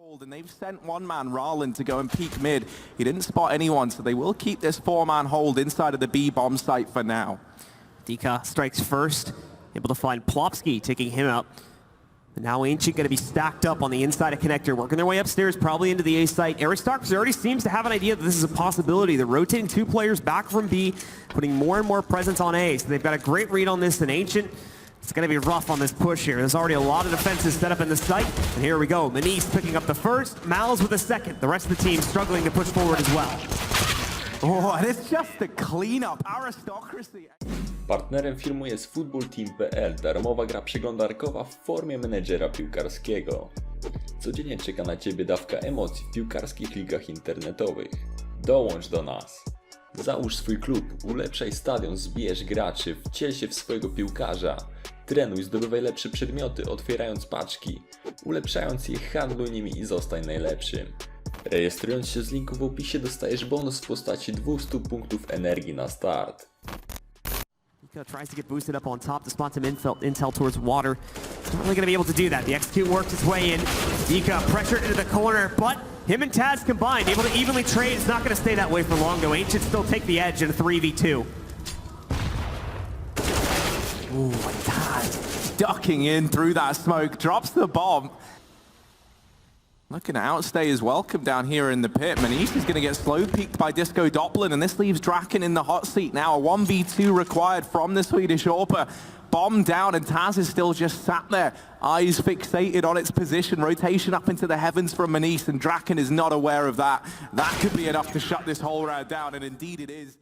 And they've sent one man, Rallen, to go and peek mid. He didn't spot anyone, so they will keep this four-man hold inside of the B bomb site for now. Dika strikes first, able to find Plopsky, taking him out. But now Ancient going to be stacked up on the inside of connector, working their way upstairs, probably into the A site. Aristocracy already seems to have an idea that this is a possibility. They're rotating two players back from B, putting more and more presence on A. So they've got a great read on this, and Ancient, it's going to be rough on this push here. There's already a lot of defenses set up in the site. And here we go. Minise picking up the first, Mal's with the second. The rest of the team struggling to push forward as well. Oh, and it's just the cleanup. Aristocracy. Partnerem filmu jest footballteam.pl, darmowa gra przeglądarkowa w formie menedżera piłkarskiego. Codziennie czeka na Ciebie dawka emocji w piłkarskich ligach internetowych. Dołącz do nas! Załóż swój klub, ulepszaj stadion, zbierz graczy, wciel się w swojego piłkarza. Trenuj, zdobywaj lepsze przedmioty, otwierając paczki, ulepszając je, handluj nimi i zostań najlepszym. Rejestrując się z linku w opisie dostajesz bonus w postaci 200 punktów energii na start. Dika tries to get boosted up on top to spot some intel towards water. He's not really going to be able to do that. The execute works its way in. Dika pressured into the corner, but him and Taz combined, able to evenly trade. It's not going to stay that way for long, though. Ancient still take the edge in a 3v2. Ooh, Taz ducking in through that smoke, drops the bomb. Looking to outstay his welcome down here in the pit. Minise is going to get slow peeked by Disco Doppler, and this leaves Draken in the hot seat now. A 1v2 required from the Swedish AWPer. Bomb down, and Taz is still just sat there, eyes fixated on its position. Rotation up into the heavens from Minise, and Draken is not aware of that. That could be enough to shut this whole round down, and indeed it is.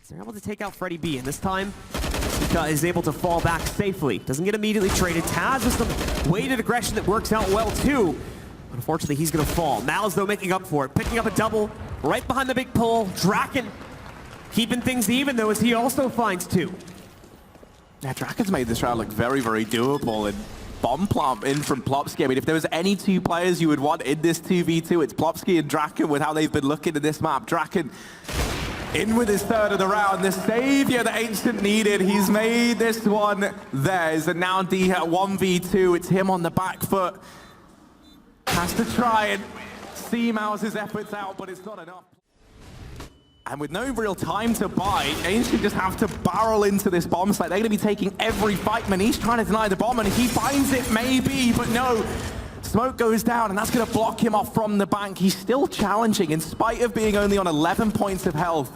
So they're able to take out Freddy B, and this time Dika is able to fall back safely. Doesn't get immediately traded. Taz with some weighted aggression that works out well too. Unfortunately, he's going to fall. Mal's, though, making up for it. Picking up a double right behind the big pole. Draken keeping things even, though, as he also finds two. Yeah, Draken's made this round look very, very doable. And bomb plump in from Plopsky. I mean, if there was any two players you would want in this 2v2, it's Plopsky and Draken with how they've been looking at this map. Draken in with his third of the round. The savior that Ancient needed. He's made this one theirs. And now D at 1v2. It's him on the back foot. Has to try and see Mouse's efforts out, but it's not enough. And with no real time to buy, Ancient just have to barrel into this bomb site. They're going to be taking every fight. Minise trying to deny the bomb, and he finds it maybe, but no. Smoke goes down, and that's going to block him off from the bank. He's still challenging, in spite of being only on 11 points of health.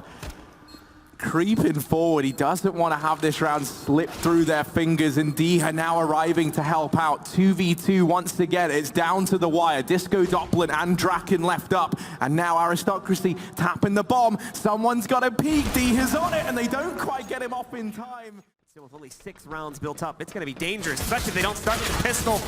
Creeping forward, he doesn't want to have this round slip through their fingers, and Diha now arriving to help out. 2v2 once again, it's down to the wire. Disco Doppler and Draken left up, and now Aristocracy tapping the bomb. Someone's got a peek, Diha's on it, and they don't quite get him off in time. Still with only 6 rounds built up, it's going to be dangerous, especially if they don't start with the pistol.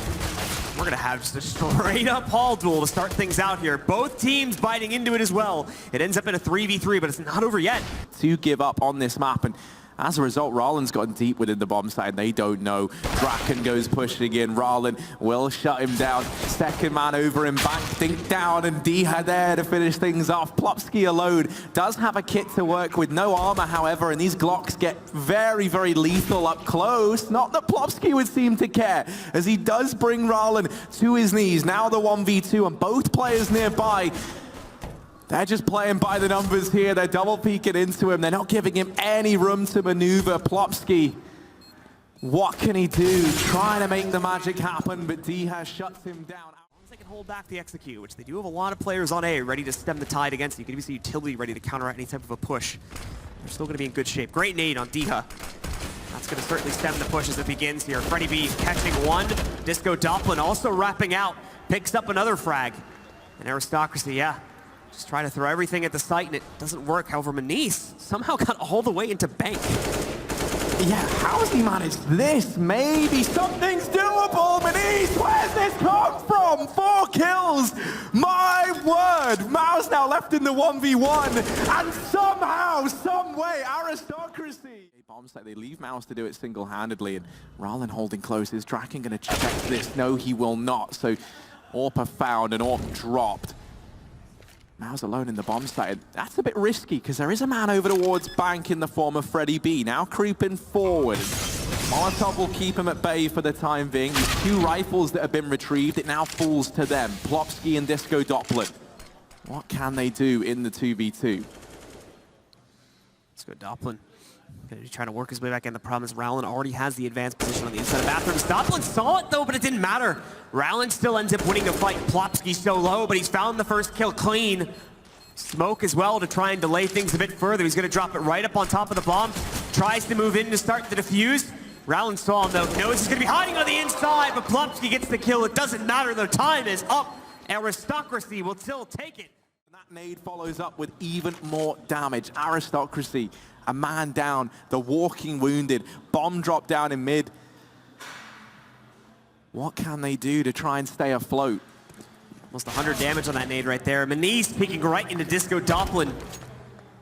We're going to have just a straight-up hall duel to start things out here. Both teams biting into it as well. It ends up in a 3v3, but it's not over yet. To give up on this map, and as a result, Rallen's gotten deep within the bomb side. They don't know. Draken goes pushing in. Rallen will shut him down. Second man over in bank, dink down, and Diha there to finish things off. Plopsky alone does have a kit to work with. No armor, however, and these Glocks get very, very lethal up close. Not that Plopsky would seem to care, as he does bring Rallen to his knees. Now the 1v2, and both players nearby. They're just playing by the numbers here. They're double peeking into him. They're not giving him any room to maneuver. Plopsky, what can he do? Trying to make the magic happen, but Diha shuts him down. Once they can hold back the execute, which they do have a lot of players on A ready to stem the tide against. You can even see utility ready to counteract any type of a push. They're still going to be in good shape. Great nade on Diha. That's going to certainly stem the push as it begins here. Freddy B catching one. Disco Doppler also wrapping out. Picks up another frag. And Aristocracy, yeah. Just trying to throw everything at the site, and it doesn't work. However, Minise somehow got all the way into bank. Yeah, how's he managed this? Maybe something's doable, Minise! Where's this come from? 4 kills! My word! Mao's now left in the 1v1, and somehow, some way, Aristocracy! Bombs like they leave Mouse to do it single-handedly, and Rallen holding close. Is Draken going to check this? No, he will not. So, AWPer found and AWP dropped. Mao's alone in the bomb site. That's a bit risky, because there is a man over towards bank in the form of Freddy B, now creeping forward. Molotov will keep him at bay for the time being. These two rifles that have been retrieved, it now falls to them. Plopski and Disco Doppler. What can they do in the 2v2? Let's go Doppler. Trying to work his way back in. The problem is Rowland already has the advanced position on the inside of bathrooms. Doppler saw it though, but it didn't matter. Rowland still ends up winning the fight. Plopski's so low, but he's found the first kill clean. Smoke as well to try and delay things a bit further. He's going to drop it right up on top of the bomb. Tries to move in to start the defuse. Rowland saw him though. Knows he's going to be hiding on the inside, but Plopski gets the kill. It doesn't matter. The time is up. Aristocracy will still take it. That nade follows up with even more damage. Aristocracy, a man down, the walking wounded, bomb drop down in mid. What can they do to try and stay afloat? Almost 100 damage on that nade right there. Minise peeking right into Disco Doppler.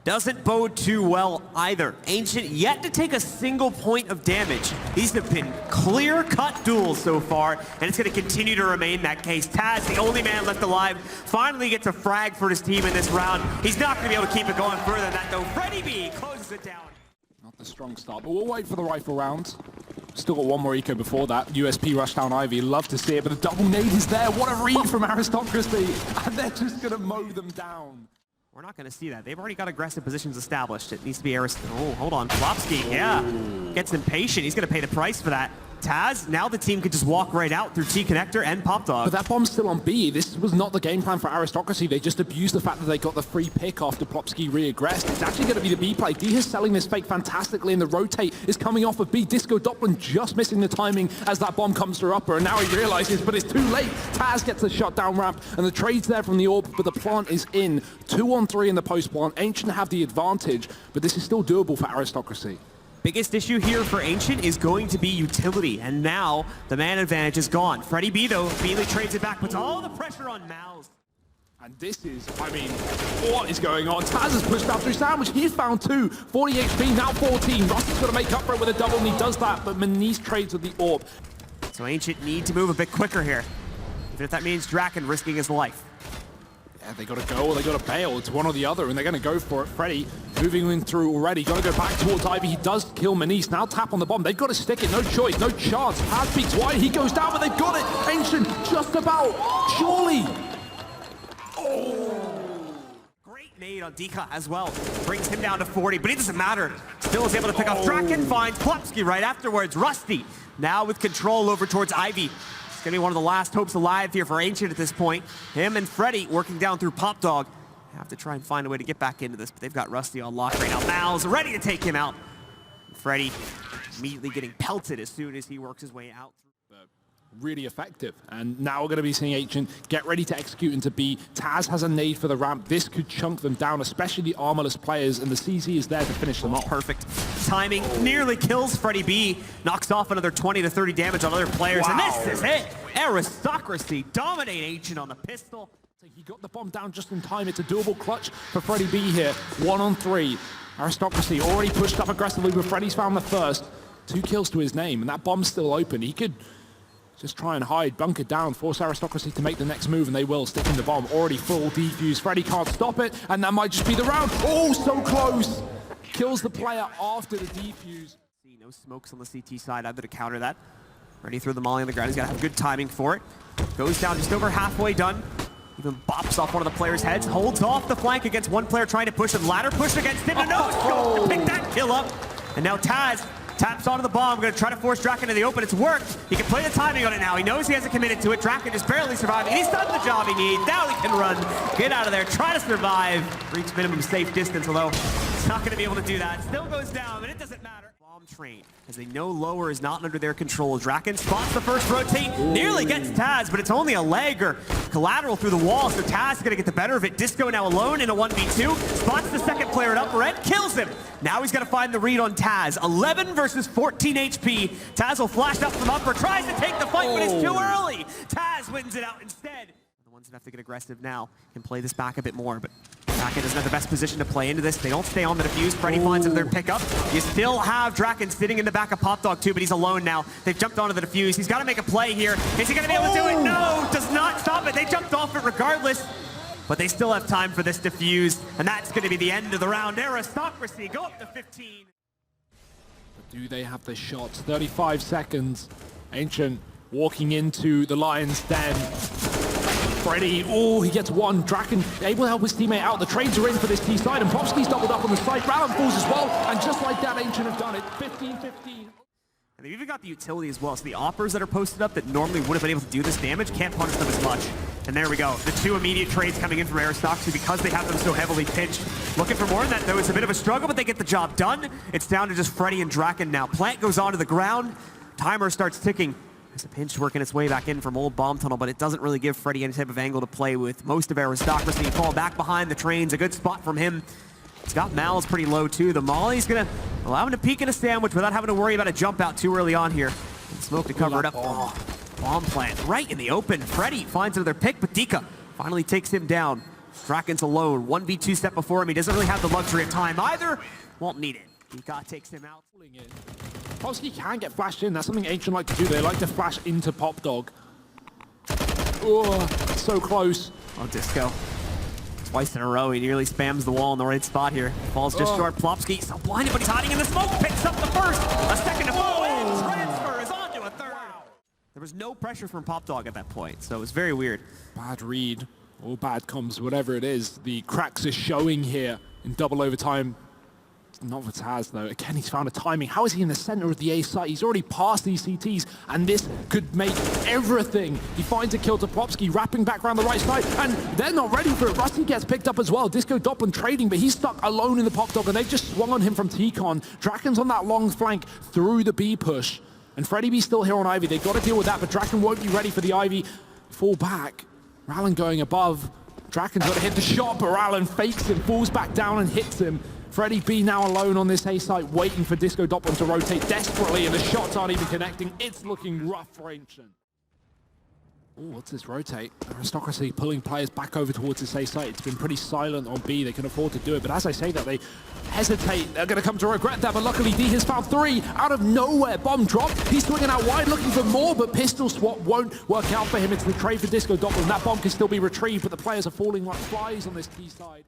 Doesn't bode too well either. Ancient yet to take a single point of damage. These have been clear-cut duels so far, and it's going to continue to remain that case. Taz, the only man left alive, finally gets a frag for his team in this round. He's not going to be able to keep it going further than that, though. Freddy B closes it down. Not the strong start, but we'll wait for the rifle round. Still got one more eco before that. USP rush down Ivy. Love to see it, but the double nade is there. What a read from Aristocracy, and they're just going to mow them down. We're not going to see that. They've already got aggressive positions established. It needs to be Oh, hold on. Plopski, yeah. Gets impatient. He's going to pay the price for that. Taz, now the team could just walk right out through T-Connector and Pop Dog. But that bomb's still on B. This was not the game plan for Aristocracy. They just abused the fact that they got the free pick after Plopski re-aggressed. It's actually going to be the B play. D is selling this fake fantastically, and the rotate is coming off of B. Disco Doppler just missing the timing as that bomb comes through upper, and now he realizes, but it's too late. Taz gets the shot down ramp, and the trade's there from the orb, but the plant is in. 2-on-3 in the post plant. Ancient have the advantage, but this is still doable for Aristocracy. Biggest issue here for Ancient is going to be utility, and now the man advantage is gone. Freddy B, though, immediately trades it back, puts all the pressure on Mouse. And this is, I mean, what is going on? Taz has pushed out through Sandwich. He's found 2. 40 HP, now 14. Rusty's going to make up for it with a double, and he does that, but Minise trades with the orb. So Ancient need to move a bit quicker here, even if that means Draken risking his life. Yeah, they got to go or they got to bail. It's one or the other, and they're going to go for it. Freddy moving in through already. Got to go back towards Ivy. He does kill Minise. Now tap on the bomb. They've got to stick it. No choice, no chance. Taz peeks wide. He goes down, but they've got it. Ancient just about. Surely. Great nade on Dika as well. Brings him down to 40, but it doesn't matter. Still is able to pick off Draken. Finds Plopski right afterwards. Rusty now with control over towards Ivy. It's going to be one of the last hopes alive here for Ancient at this point. Him and Freddy working down through Pop Dog. Have to try and find a way to get back into this, but they've got Rusty on lock right now. Mal's ready to take him out. Freddy immediately getting pelted as soon as he works his way out. Really effective, and now we're going to be seeing Ancient get ready to execute into B. Taz has a nade for the ramp. This could chunk them down, especially the armorless players, and the CZ is there to finish them off. Perfect timing, nearly kills Freddy B, knocks off another 20 to 30 damage on other players, and this is it. Aristocracy dominate Ancient on the pistol. He got the bomb down just in time. It's a doable clutch for Freddy B here. 1-on-3. Aristocracy already pushed up aggressively, but Freddy's found the first. 2 kills to his name, and that bomb's still open. He could just try and hide, bunker down, force Aristocracy to make the next move, and they will, sticking the bomb. Already full defuse. Freddy can't stop it, and that might just be the round. Oh, so close! Kills the player after the defuse. No smokes on the CT side either to counter that. Ready through the molly on the ground. He's got to have good timing for it. Goes down just over halfway done. Even bops off one of the players' heads. Holds off the flank against one player trying to push him. Ladder push against him. No scope to pick that kill up. And now Taz taps onto the bomb, going to try to force Draken into the open. It's worked. He can play the timing on it now. He knows he hasn't committed to it. Draken just barely surviving. He's done the job he needs. Now he can run, get out of there, try to survive, reach minimum safe distance, although he's not going to be able to do that. Still goes down, but it doesn't matter. Bomb train, as they know lower is not under their control. Draken spots the first rotate, nearly gets Taz, but it's only a leg or collateral through the wall, so Taz is going to get the better of it. Disco now alone in a 1v2, spots the second player at upper end, kills him. Now he's got to find the read on Taz. 11 versus 14 HP. Taz will flash up from upper, tries to take the fight, but it's too early. Taz wins it out instead. The ones that have to get aggressive now can play this back a bit more, but Draken doesn't have the best position to play into this. They don't stay on the defuse. Freddy finds another pickup. You still have Draken sitting in the back of Pop Dog too, but he's alone now. They've jumped onto the defuse. He's got to make a play here. Is he going to be able to do it? No, does not stop it. They jumped off it regardless. But they still have time for this defuse, and that's going to be the end of the round. Aristocracy go up to 15. Do they have the shots? 35 seconds. Ancient walking into the Lions' den. Freddy, oh, he gets one. Draken able to help his teammate out. The trades are in for this T side, and Popsky's doubled up on the side. Rallen falls as well, and just like that, Ancient have done it. 15-15. And they've even got the utility as well, so the oppers that are posted up that normally would have been able to do this damage can't punish them as much. And there we go. The two immediate trades coming in from Aristocracy because they have them so heavily pinched. Looking for more than that, though. It's a bit of a struggle, but they get the job done. It's down to just Freddy and Draken now. Plant goes onto the ground. Timer starts ticking. There's a pinch working its way back in from old bomb tunnel, but it doesn't really give Freddy any type of angle to play with. Most of Aristocracy fall back behind the trains. A good spot from him. He's got Mal's pretty low too. The Molly's gonna allow him to peek in a sandwich without having to worry about a jump out too early on here. And Smoke to cover it up. Oh, bomb plant right in the open. Freddy finds another pick, but Dika finally takes him down. Draken's alone. 1v2 step before him. He doesn't really have the luxury of time either. Won't need it. Dika takes him out. Popsky can get flashed in. That's something Ancient like to do. They like to flash into Pop Dog. Oh, so close. Oh, Disco. Twice in a row, he nearly spams the wall in the right spot here. Falls just short. Plopsky so blinded, but he's hiding in the smoke. Picks up the first. A second to fall in. Transfer is on to a third. Wow. There was no pressure from Pop Dog at that point, so it was very weird. Bad read, or bad comms, whatever it is. The cracks are showing here in double overtime. Not for Taz, though. Again, he's found a timing. How is he in the center of the A site? He's already passed these CTs, and this could make everything. He finds a kill to Plopsky, wrapping back around the right side, and they're not ready for it. Rusty gets picked up as well. Disco Doppelin trading, but he's stuck alone in the Pop Dog, and they've just swung on him from T-Con. Draken's on that long flank through the B push, and Freddy B's still here on Ivy. They've got to deal with that, but Draken won't be ready for the Ivy. Fall back. Rallen going above. Draken's got to hit the shot, but Rallen fakes him, falls back down and hits him. Freddy B now alone on this A site, waiting for Disco Doppelin to rotate desperately, and the shots aren't even connecting. It's looking rough for Ancient. Oh, what's this rotate? Aristocracy pulling players back over towards this A site. It's been pretty silent on B. They can afford to do it, but as I say that, they hesitate. They're going to come to regret that, but luckily D has found three out of nowhere. Bomb drop. He's swinging out wide, looking for more, but pistol swap won't work out for him. It's the trade for Disco Doppelin. That bomb can still be retrieved, but the players are falling like flies on this T side.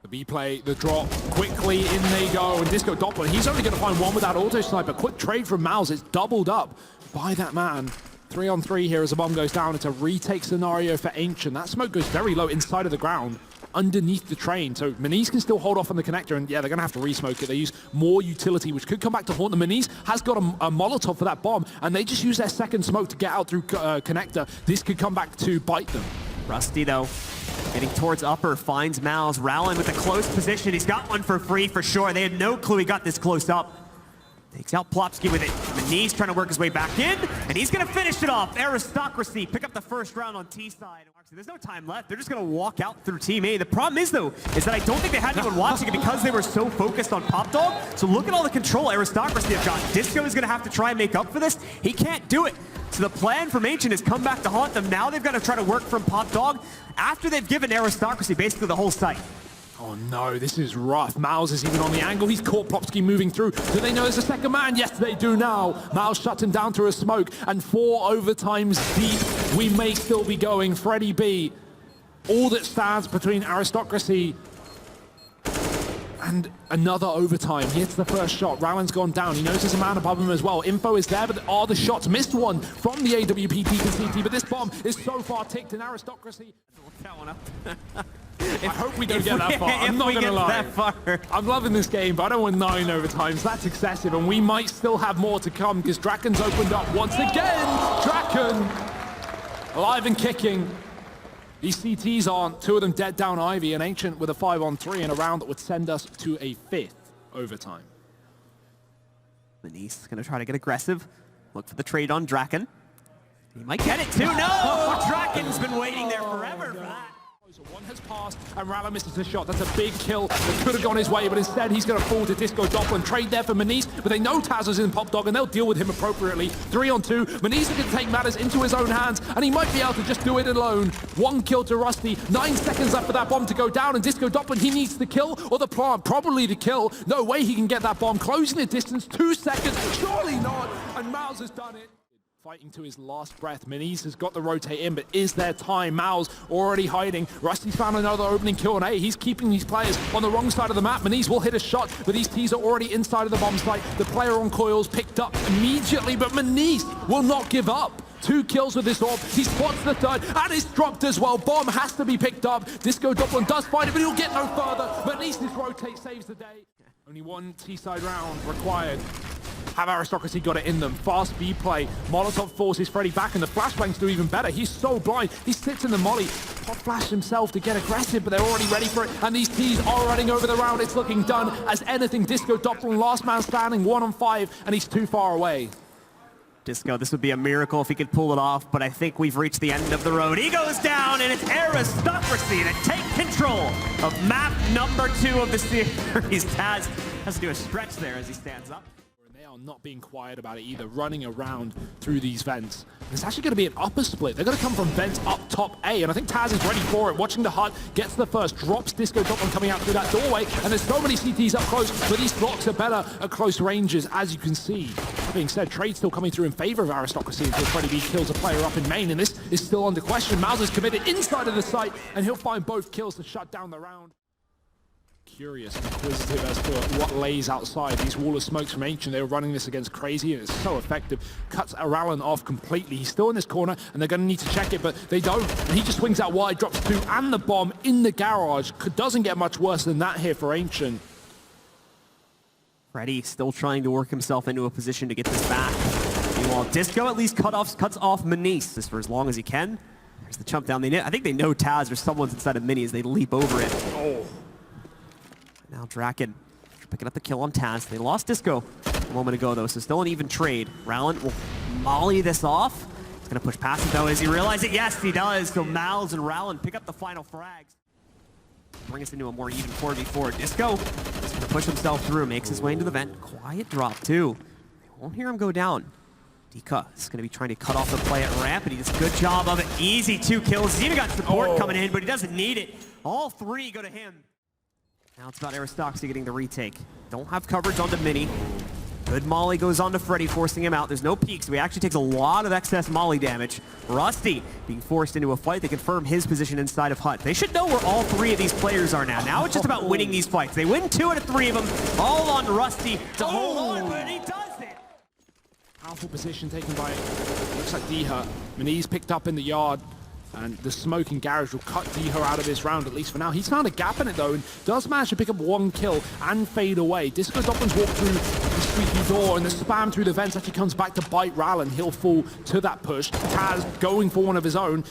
The B play, the drop, quickly in they go, and Disco Doppler, he's only going to find one with that auto sniper. Quick trade from Mouse, it's doubled up by that man. 3-on-3 here as the bomb goes down. It's a retake scenario for Ancient. That smoke goes very low inside of the ground, underneath the train. So Minise can still hold off on the connector, and yeah, they're going to have to resmoke it. They use more utility, which could come back to haunt them. Minise has got a Molotov for that bomb, and they just use their second smoke to get out through connector. This could come back to bite them. Rusty, though, getting towards upper, finds Mal's. Rallen with a close position. He's got one for free for sure. They had no clue he got this close up. Takes out Plopsky with it. Minise trying to work his way back in, and he's going to finish it off. Aristocracy pick up the first round on T side. There's no time left. They're just going to walk out through Team A. The problem is, though, is that I don't think they had anyone watching it because they were so focused on Pop Dog. So look at all the control Aristocracy have got. Disco is going to have to try and make up for this. He can't do it. So the plan from Ancient has come back to haunt them. Now they've got to try to work from Pop Dog after they've given Aristocracy basically the whole site. Oh no, this is rough. Miles is even on the angle. He's caught Plopsky moving through. Do they know there's a second man? Yes, they do now. Miles shuts him down through a smoke, and 4 overtimes deep. We may still be going. Freddy B. All that stands between Aristocracy and another overtime. He hits the first shot. Rallen's gone down. He knows there's a man above him as well. Info is there, but are the shots? Missed one from the AWP CT, but this bomb is so far ticked in Aristocracy. Look that one up. I hope we don't get that far. I'm not going to lie. That far. I'm loving this game, but I don't want 9 overtimes. That's excessive, and we might still have more to come because Draken's opened up once again. Draken, alive and kicking. These CTs aren't. 2 of them dead down Ivy, and Ancient with a 5-on-3 in a round that would send us to a 5th overtime. Minise going to try to get aggressive. Look for the trade on Draken. He might get it too. No! Draken's been waiting there forever for that. One has passed, and Rallen misses a shot. That's a big kill that could have gone his way, but instead he's going to fall to Disco Doppelin. Trade there for Minise, but they know Taz is in Pop Dog, and they'll deal with him appropriately. 3-on-2. Minise is going to take matters into his own hands, and he might be able to just do it alone. 1 kill to Rusty. 9 seconds left for that bomb to go down, and Disco Doppelin, he needs the kill, or the plant, probably the kill. No way he can get that bomb. Closing the distance, 2 seconds. Surely not, and Miles has done it. Fighting to his last breath. Minise has got the rotate in, but is there time? Mal's already hiding. Rusty's found another opening kill on A. He's keeping these players on the wrong side of the map. Minise will hit a shot, but these T's are already inside of the bomb site. The player on coils picked up immediately, but Minise will not give up. 2 kills with this orb. He spots the third, and it's dropped as well. Bomb has to be picked up. Disco Doppler does find it, but he'll get no further. Minise's rotate saves the day. Only 1 T-side round required. Have Aristocracy got it in them? Fast B play. Molotov forces Freddy back, and the flashbangs do even better. He's so blind. He sits in the molly. Pop flash himself to get aggressive, but they're already ready for it. And these T's are running over the round. It's looking done as anything. Disco Doppler, last man standing, 1 on 5, and he's too far away. Disco, this would be a miracle if he could pull it off, but I think we've reached the end of the road. He goes down, and it's Aristocracy to take control of map number 2 of the series. Taz has to do a stretch there as he stands up. They are not being quiet about it either, running around through these vents. And it's actually going to be an upper split. They're going to come from vents up top A, and I think Taz is ready for it. Watching the HUD, gets the first, drops Disco Doppler coming out through that doorway, and there's so many CTs up close, but these blocks are better at close ranges, as you can see. That being said, trade still coming through in favor of Aristocracy until Freddy B kills a player up in main, and this is still under question. Mauser's committed inside of the site, and he'll find both kills to shut down the round. Curious and inquisitive as to what lays outside. These wall of smokes from Ancient, they were running this against Crazy, and it's so effective. Cuts Aralen off completely. He's still in this corner, and they're going to need to check it, but they don't. And he just swings out wide, drops 2, and the bomb in the garage. Doesn't get much worse than that here for Ancient. Freddy still trying to work himself into a position to get this back. Meanwhile, Disco at least cuts off Minise just for as long as he can. There's the jump down. I think they know Taz or someone's inside of Mini as they leap over it. Oh. Now Draken picking up the kill on Taz. They lost Disco a moment ago, though, so still an even trade. Rowland will molly this off. He's going to push past it, though. Does he realize it? Yes, he does. So Mal's and Rowland pick up the final frags. Bring us into a more even 4v4. Disco is going to push himself through, makes his way into the vent. Quiet drop, too. They won't hear him go down. Dika is going to be trying to cut off the play at ramp, and he does a good job of it. Easy 2 kills. He's even got support coming in, but he doesn't need it. All 3 go to him. Now it's about Aristocracy getting the retake. Don't have coverage onto Mini. Good molly goes on to Freddy, forcing him out. There's no peeks, so he actually takes a lot of excess molly damage. Rusty being forced into a fight. They confirm his position inside of HUT. They should know where all 3 of these players are now. Now it's just about winning these fights. They win 2 out of 3 of them, all on Rusty to hold on, but he does it! Powerful position taken by, looks like Diha. Minise picked up in the yard, and the smoke and garage will cut Diha out of this round, at least for now. He's found a gap in it, though, and does manage to pick up 1 kill and fade away. Disco Doppler's walked through the squeaky door, and the spam through the vents actually comes back to bite Rowland. He'll fall to that push. Taz going for one of his own.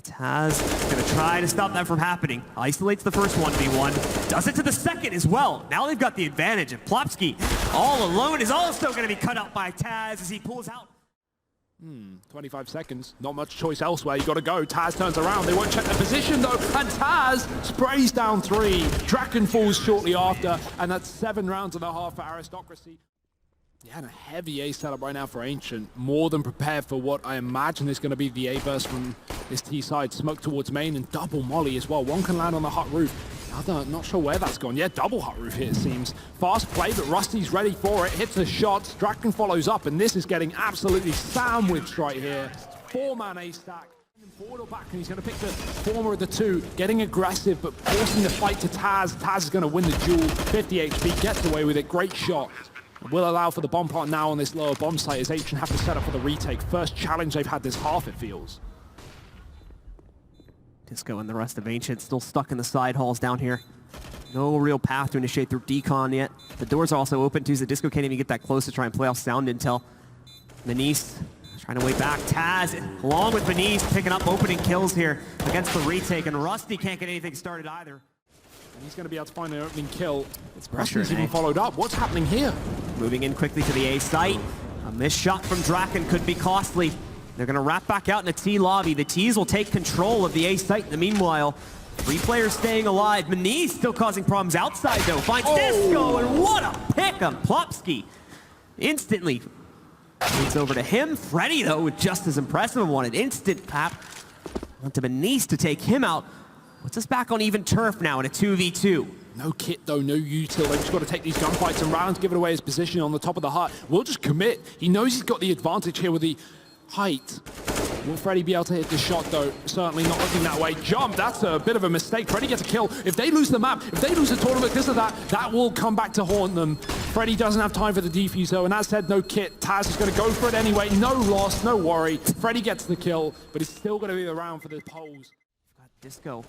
Taz is going to try to stop that from happening. Isolates the first 1v1. Does it to the second as well. Now they've got the advantage, and Plopsky all alone is also going to be cut out by Taz as he pulls out. 25 seconds, not much choice elsewhere, you gotta go. Taz turns around, they won't check their position though, and Taz sprays down 3. Draken falls shortly after, and that's 7.5 for Aristocracy. Yeah, and a heavy A setup right now for Ancient. More than prepared for what I imagine is going to be the A burst from this T side. Smoke towards main and double molly as well. One can land on the HUT roof. The other, not sure where that's gone. Yeah, double HUT roof here, it seems. Fast play, but Rusty's ready for it. Hits the shots. Draken follows up, and this is getting absolutely sandwiched right here. 4-man A stack. Forward or back, and he's going to pick the former of the 2, getting aggressive, but forcing the fight to Taz. Taz is going to win the duel. 50 HP, gets away with it. Great shot. Will allow for the bomb plant now on this lower bomb site as Ancient have to set up for the retake. First challenge they've had this half, it feels. Disco and the rest of Ancient still stuck in the side halls down here. No real path to initiate through decon yet. The doors are also open too, so Disco can't even get that close to try and play off sound intel. Minise trying to wait back. Taz, along with Minise, picking up opening kills here against the retake, and Rusty can't get anything started either. And he's going to be able to find an opening kill. It's pressure. Rusty's even followed up. What's happening here? Moving in quickly to the A site. A missed shot from Draken could be costly. They're going to wrap back out in a T lobby. The T's will take control of the A site in the meanwhile. 3 players staying alive. Minise still causing problems outside, though. Finds Disco, and what a pick on Plopsky. Instantly moves over to him. Freddy, though, with just as impressive one. An instant pap onto Minise to take him out. Puts us back on even turf now in a 2v2. No kit though, no util. They've just got to take these gunfights, and Rowland's giving away his position on the top of the HUT. Will just commit. He knows he's got the advantage here with the height. Will Freddy be able to hit the shot though? Certainly not looking that way. Jump, that's a bit of a mistake. Freddy gets a kill. If they lose the map, if they lose the tournament because of that, that will come back to haunt them. Freddy doesn't have time for the defuse though, and that said, no kit. Taz is going to go for it anyway. No loss, no worry. Freddy gets the kill, but it's still going to be around for the polls. Got Disco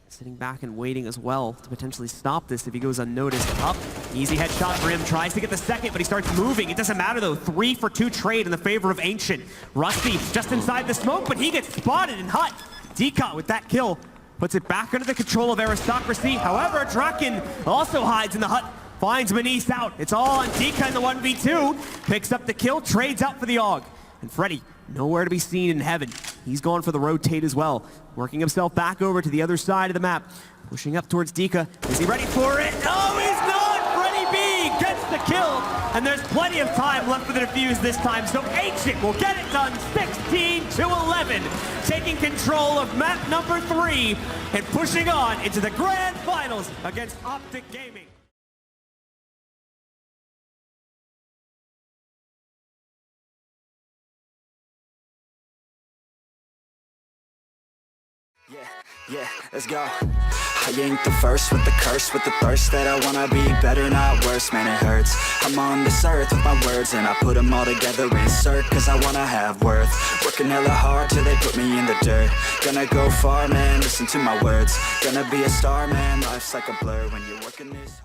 sitting back and waiting as well to potentially stop this if he goes unnoticed. Up, easy headshot for him, tries to get the second, but he starts moving. It doesn't matter though, 3-for-2 trade in the favor of Ancient. Rusty just inside the smoke, but he gets spotted in Hut. Deca with that kill puts it back under the control of Aristocracy. However, Draken also hides in the Hut, finds Minise out. It's all on Deca in the 1v2, picks up the kill, trades out for the AUG. And Freddy, nowhere to be seen in heaven. He's gone for the rotate as well, working himself back over to the other side of the map, pushing up towards Deca. Is he ready for it? No, he's not! Freddy B gets the kill, and there's plenty of time left for the defuse this time, so Ancient will get it done, 16-11, taking control of map number 3 and pushing on into the grand finals against Optic Gaming. Yeah, let's go. I ain't the first with the curse, with the thirst that I wanna be better, not worse, man it hurts. I'm on this earth with my words and I put them all together, insert, cause I wanna have worth. Working hella hard till they put me in the dirt. Gonna go far, man, listen to my words. Gonna be a star, man, life's like a blur when you're working this hard.